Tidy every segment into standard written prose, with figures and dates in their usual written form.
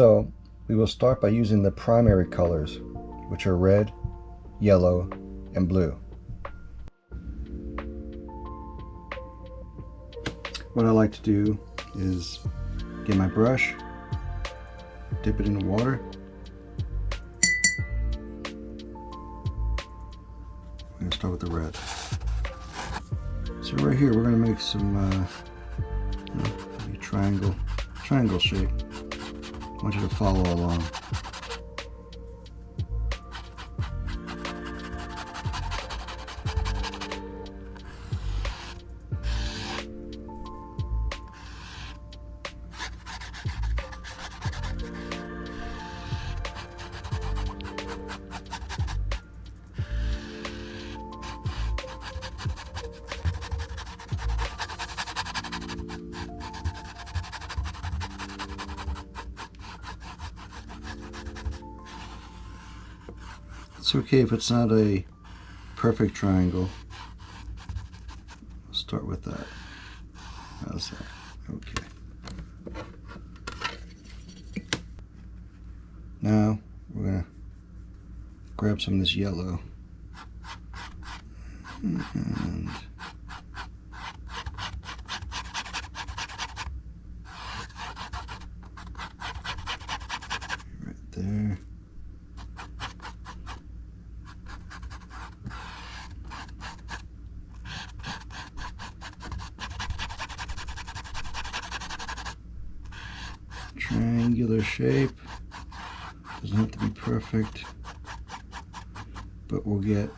So we will start by using the primary colors, which are red, yellow, and blue. What I like to do is get my brush, dip it in the water. I'm going to start with the red. So right here we're going to make some triangle shape. I want you to follow along. It's okay if it's not a perfect triangle. I'll start with that. How's that? Okay. Now we're going to grab some of this yellow and right there. Triangular shape. Doesn't have to be perfect, but we'll get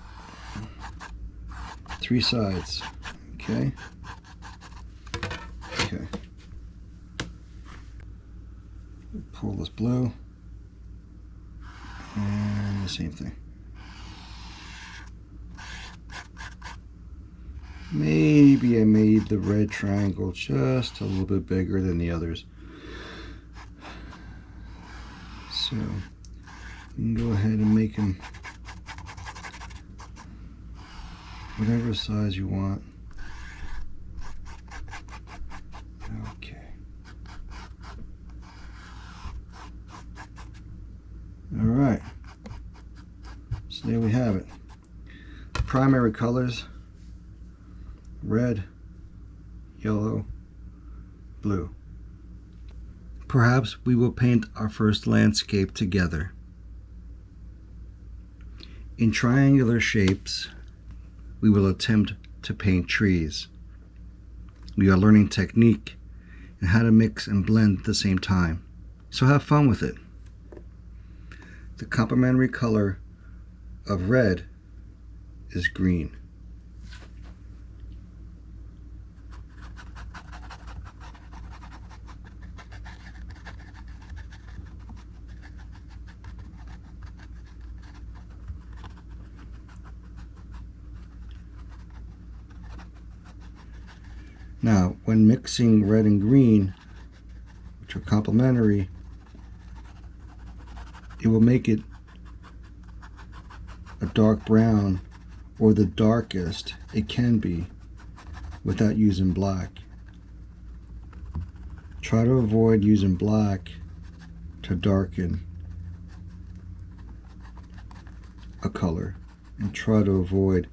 3 sides. Okay. Okay. Pull this blue, and the same thing. Maybe I made the red triangle just a little bit bigger than the others. So you can go ahead and make them whatever size you want. Okay. All right. So there we have it. Primary colors: red, yellow, blue. Perhaps we will paint our first landscape together. In triangular shapes, we will attempt to paint trees. We are learning technique and how to mix and blend at the same time. So have fun with it. The complementary color of red is green. Now, when mixing red and green, which are complementary, it will make it a dark brown, or the darkest it can be, without using black. Try to avoid using black to darken a color, and try to avoid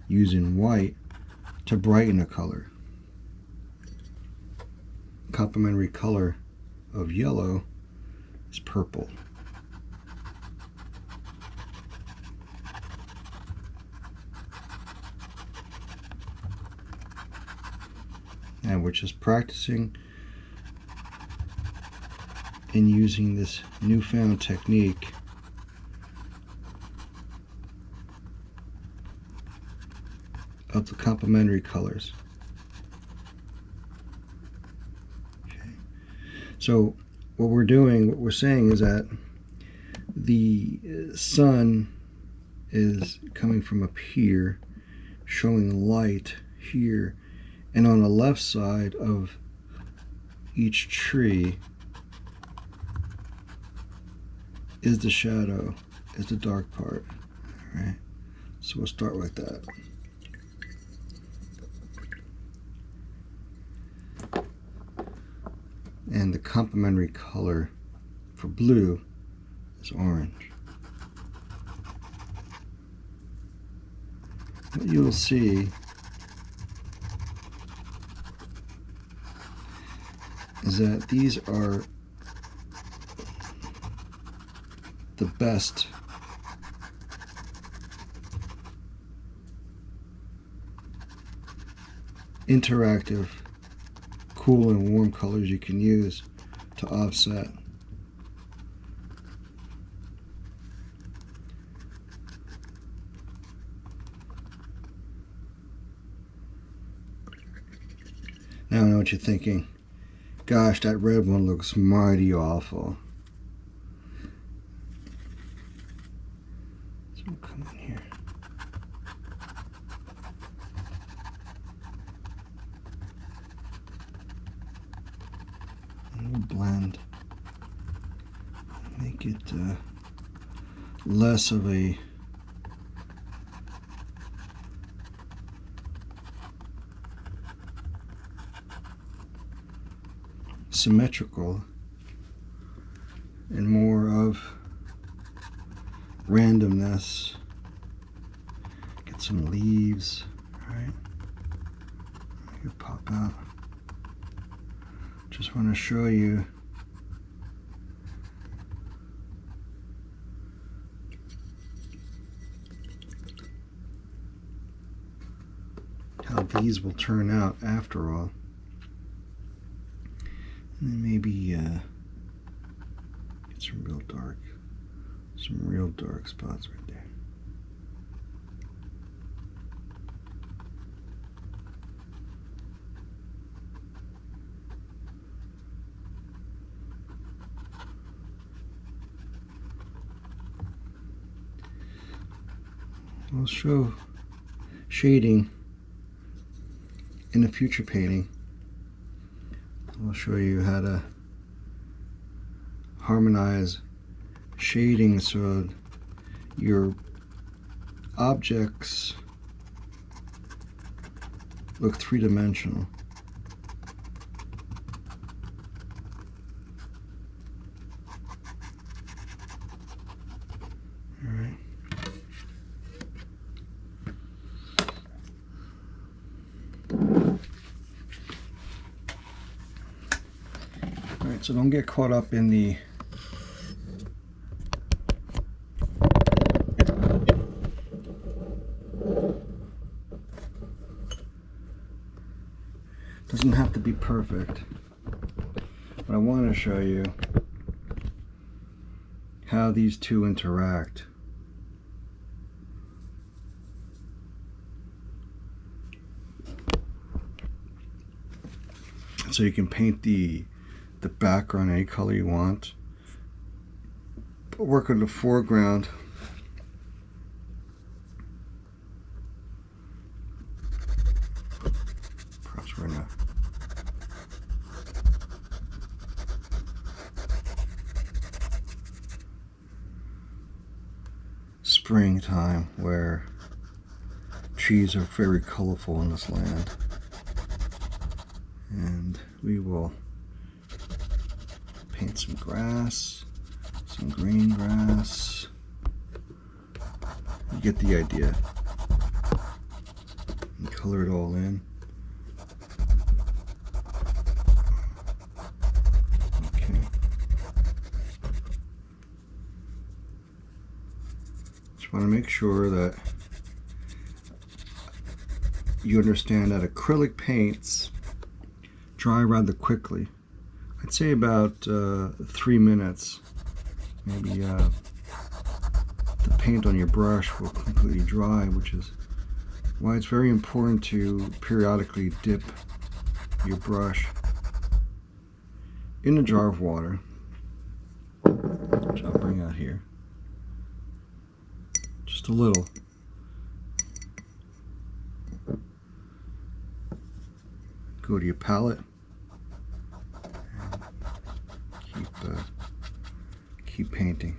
using white to brighten a color. Complementary color of yellow is purple. And we're just practicing and using this newfound technique of the complementary colors. So what we're saying is that the sun is coming from up here, showing light here, and on the left side of each tree is the shadow, is the dark part. All right, so we'll start with that. And the complementary color for blue is orange. What you will see is that these are the best interactive, cool and warm colors you can use to offset. Now I know what you're thinking. Gosh, that red one looks mighty awful. So we'll come in here. And we'll blend. Make it less of a symmetrical and more of randomness. Get some leaves, right? I could pop out. Just want to show you how these will turn out after all. And then maybe get some real dark spots right there. I'll show shading in a future painting. I'll show you how to harmonize shading so your objects look three-dimensional. All right. So don't get caught up in the doesn't have to be perfect, but I want to show you how these two interact. So you can paint the background any color you want, but work on the foreground perhaps we're in a springtime where trees are very colorful in this land, and we will paint some grass, some green grass. You get the idea. And color it all in. Okay. Just want to make sure that you understand that acrylic paints dry rather quickly. I'd say about 3 minutes. Maybe the paint on your brush will completely dry, which is why it's very important to periodically dip your brush in a jar of water, which I'll bring out here. Just a little. Go to your palette. Keep painting.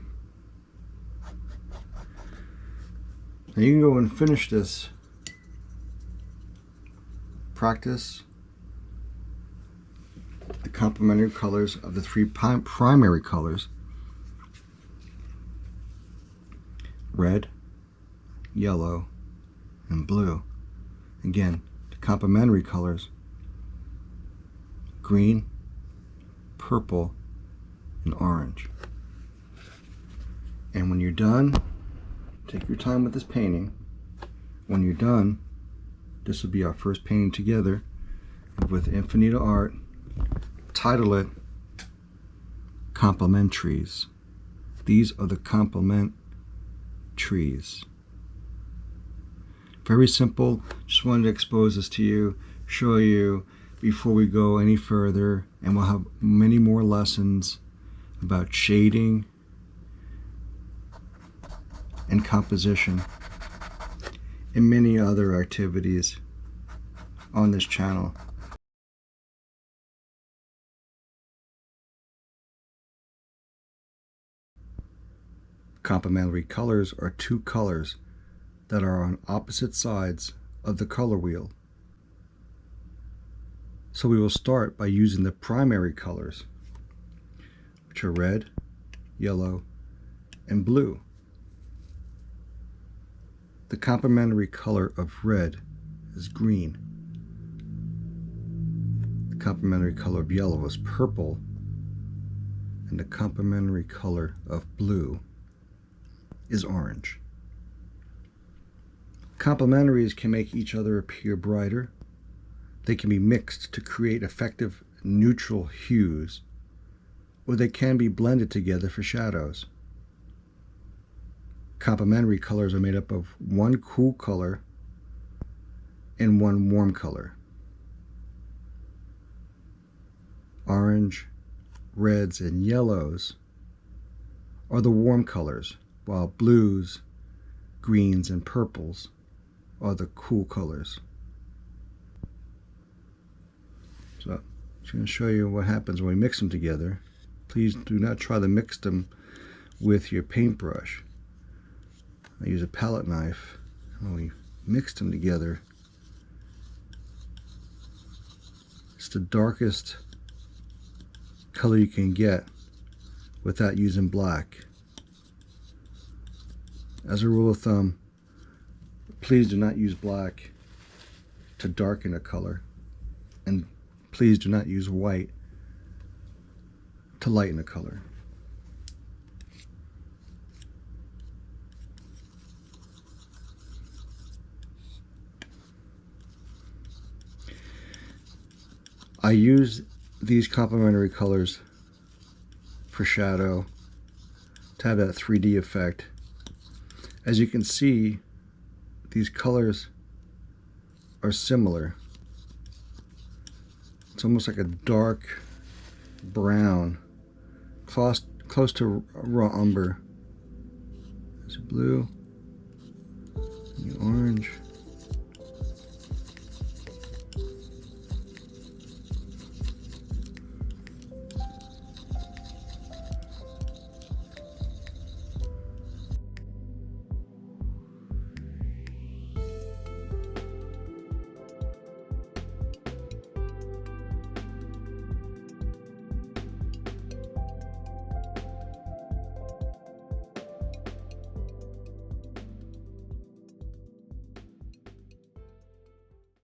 Now you can go and finish this. Practice the complementary colors of the three primary colors red, yellow, and blue. Again, the complementary colors: green, purple, and orange. And when you're done, take your time with this painting. When you're done, this will be our first painting together with Infinito Art. Title it Complementaries. These are the complement trees. Very simple. Just wanted to expose this to you, show you before we go any further, and we'll have many more lessons about shading and composition and many other activities on this channel. Complementary colors are two colors that are on opposite sides of the color wheel. So we will start by using the primary colors, which are red, yellow, and blue. The complementary color of red is green. The complementary color of yellow is purple. And the complementary color of blue is orange. Complementaries can make each other appear brighter. They can be mixed to create effective neutral hues, or they can be blended together for shadows. Complementary colors are made up of one cool color and one warm color. Orange, reds, and yellows are the warm colors, while blues, greens, and purples are the cool colors. So I'm just going to show you what happens when we mix them together. Please do not try to mix them with your paintbrush. I use a palette knife. When we mix them together, it's the darkest color you can get without using black. As a rule of thumb, please do not use black to darken a color, and please do not use white to lighten a color. I use these complementary colors for shadow to have that 3D effect. As you can see, these colors are similar. It's almost like a dark brown, close to raw umber. There's a blue, and the orange.